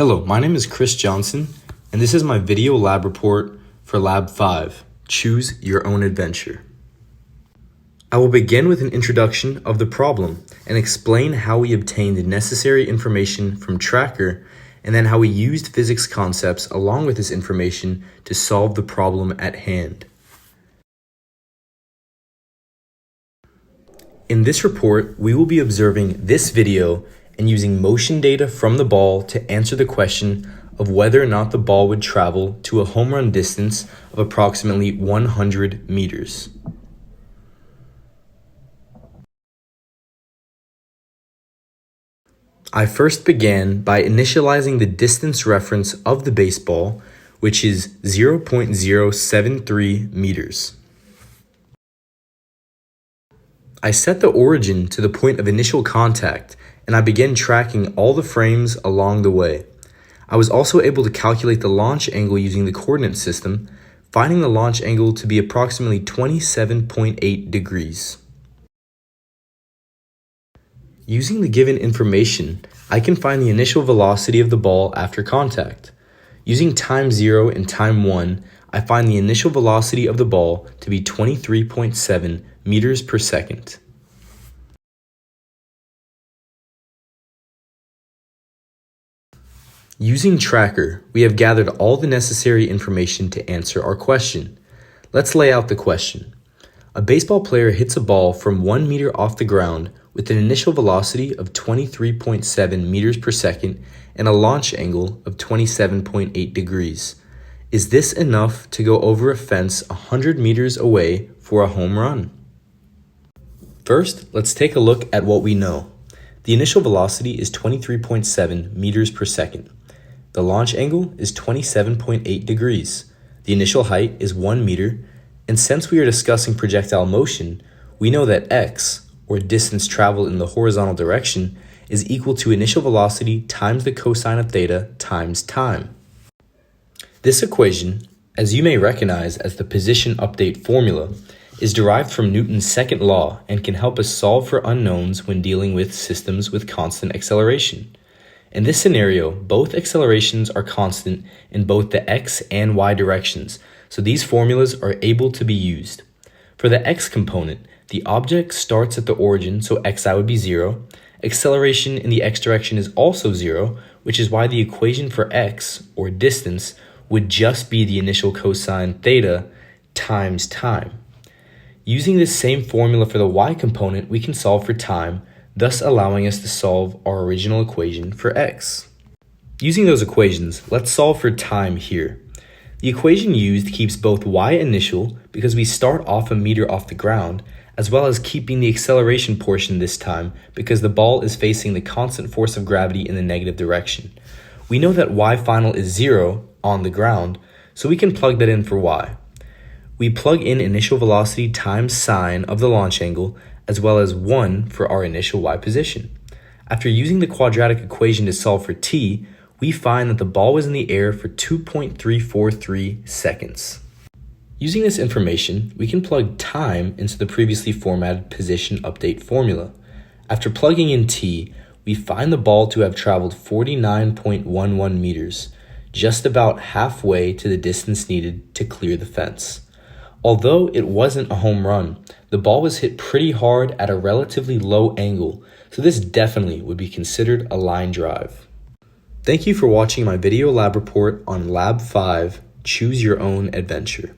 Hello, my name is Chris Johnson, and this is my video lab report for Lab 5, Choose Your Own Adventure. I will begin with an introduction of the problem and explain how we obtained the necessary information from Tracker, and then how we used physics concepts along with this information to solve the problem at hand. In this report, we will be observing this video and using motion data from the ball to answer the question of whether or not the ball would travel to a home run distance of approximately 100 meters. I first began by initializing the distance reference of the baseball, which is 0.073 meters. I set the origin to the point of initial contact, and I began tracking all the frames along the way. I was also able to calculate the launch angle using the coordinate system, finding the launch angle to be approximately 27.8 degrees. Using the given information, I can find the initial velocity of the ball after contact. Using time 0 and time 1, I find the initial velocity of the ball to be 23.7 meters per second. Using Tracker, we have gathered all the necessary information to answer our question. Let's lay out the question. A baseball player hits a ball from 1 meter off the ground with an initial velocity of 23.7 meters per second and a launch angle of 27.8 degrees. Is this enough to go over a fence 100 meters away for a home run? First, let's take a look at what we know. The initial velocity is 23.7 meters per second. The launch angle is 27.8 degrees. The initial height is 1 meter, and since we are discussing projectile motion, we know that x, or distance traveled in the horizontal direction, is equal to initial velocity times the cosine of theta times time. This equation, as you may recognize as the position update formula, is derived from Newton's second law and can help us solve for unknowns when dealing with systems with constant acceleration. In this scenario, both accelerations are constant in both the x and y directions, so these formulas are able to be used. For the x component, the object starts at the origin, so xi would be 0. Acceleration in the x direction is also 0, which is why the equation for x, or distance, would just be the initial cosine theta times time. Using this same formula for the y component, we can solve for time, thus allowing us to solve our original equation for x. Using those equations, let's solve for time here. The equation used keeps both y initial, because we start off a meter off the ground, as well as keeping the acceleration portion this time, because the ball is facing the constant force of gravity in the negative direction. We know that y final is 0 on the ground, so we can plug that in for y. We plug in initial velocity times sine of the launch angle, as well as 1 for our initial y position. After using the quadratic equation to solve for t, we find that the ball was in the air for 2.343 seconds. Using this information, we can plug time into the previously formatted position update formula. After plugging in t, we find the ball to have traveled 49.11 meters, just about halfway to the distance needed to clear the fence. Although it wasn't a home run, the ball was hit pretty hard at a relatively low angle, so this definitely would be considered a line drive. Thank you for watching my video lab report on Lab 5, Choose Your Own Adventure.